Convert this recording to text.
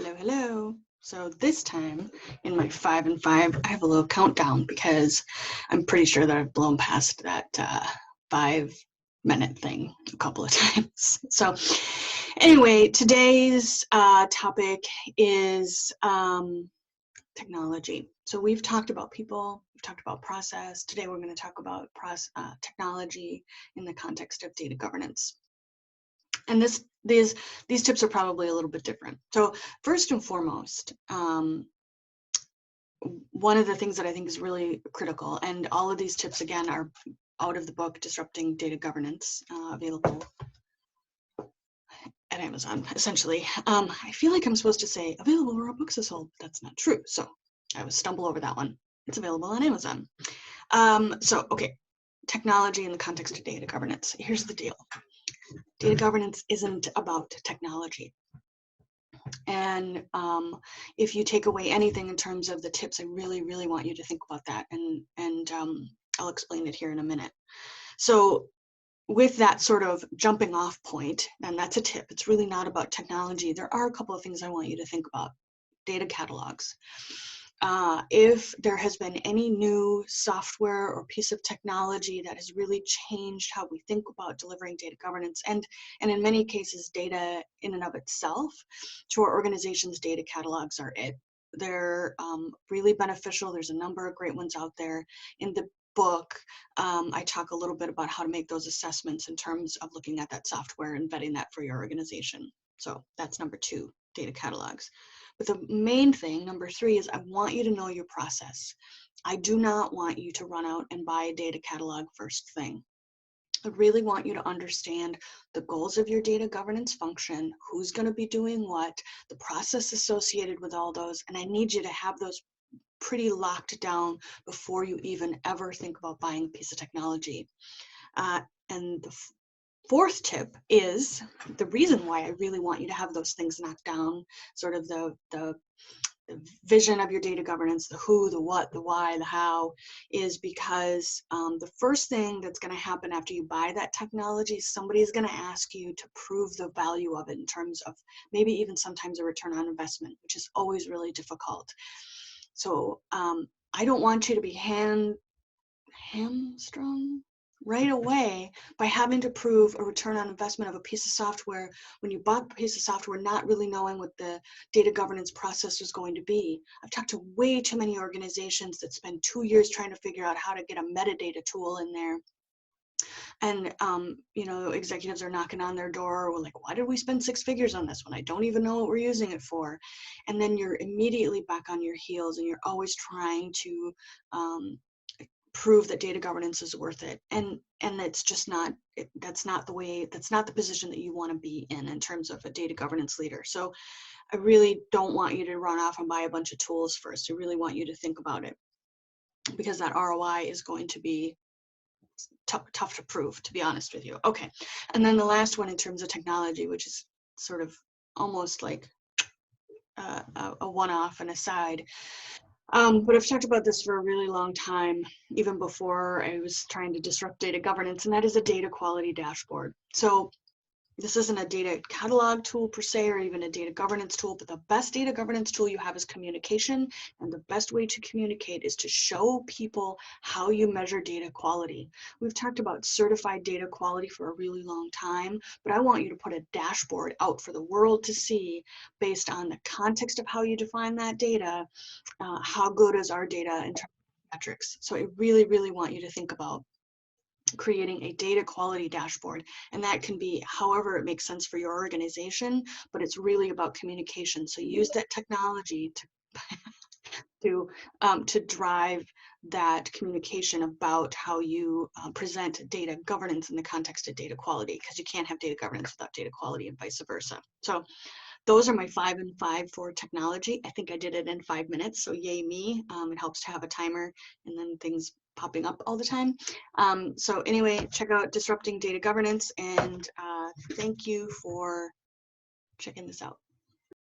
Hello, hello. So this time in my 5 and 5, I have a little countdown because I'm pretty sure that I've blown past that 5-minute thing a couple of times. So anyway, today's topic is technology. So we've talked about people, we've talked about process. Today we're going to talk about technology in the context of data governance. And these tips are probably a little bit different. So first and foremost, one of the things that I think is really critical, and all of these tips again are out of the book Disrupting Data Governance, available at Amazon, essentially. I feel like I'm supposed to say available where all books are sold. That's not true. So I would stumble over that one. It's available on Amazon. Okay, technology in the context of data governance. Here's the deal. Data governance isn't about technology. And if you take away anything in terms of the tips, I really, really want you to think about that. And I'll explain it here in a minute. So with that sort of jumping off point, and that's a tip, it's really not about technology. There are a couple of things I want you to think about. Data catalogs. If there has been any new software or piece of technology that has really changed how we think about delivering data governance, and in many cases data in and of itself, to our organizations, data catalogs are it. They're really beneficial. There's a number of great ones out there. In the book, I talk a little bit about how to make those assessments in terms of looking at that software and vetting that for your organization. So that's number 2, data catalogs. But the main thing, number 3, is I want you to know your process. I do not want you to run out and buy a data catalog first thing. I really want you to understand the goals of your data governance function, who's going to be doing what, the process associated with all those, and I need you to have those pretty locked down before you even ever think about buying a piece of technology. And the 4th tip is the reason why I really want you to have those things knocked down, sort of the vision of your data governance, the who, the what, the why, the how, is because the first thing that's going to happen after you buy that technology, somebody is going to ask you to prove the value of it in terms of maybe even sometimes a return on investment, which is always really difficult. So I don't want you to be hamstrung right away by having to prove a return on investment of a piece of software when you bought a piece of software not really knowing what the data governance process was going to be. I've talked to way too many organizations that spend 2 years trying to figure out how to get a metadata tool in there. And executives are knocking on their door. We're like, why did we spend 6 figures on this one? I don't even know what we're using it for. And then you're immediately back on your heels and you're always trying to prove that data governance is worth it, and it's just not, that's not the position that you want to be in terms of a data governance leader. So I really don't want you to run off and buy a bunch of tools first. I really want you to think about it, because that ROI is going to be tough to prove, to be honest with you. Okay, and then the last one in terms of technology, which is sort of almost like a one-off and aside. But I've talked about this for a really long time, even before I was trying to disrupt data governance, and that is a data quality dashboard. So this isn't a data catalog tool per se, or even a data governance tool, but the best data governance tool you have is communication, and the best way to communicate is to show people how you measure data quality. We've talked about certified data quality for a really long time, but I want you to put a dashboard out for the world to see based on the context of how you define that data. How good is our data in terms of metrics? So I really, really want you to think about creating a data quality dashboard, and that can be however it makes sense for your organization, but it's really about communication. So use that technology to drive that communication about how you present data governance in the context of data quality, because you can't have data governance without data quality and vice versa. So those are my 5 and 5 for technology. I think I did it in 5 minutes, so yay me. It helps to have a timer and then things popping up all the time. So anyway, check out Disrupting Data Governance, and thank you for checking this out.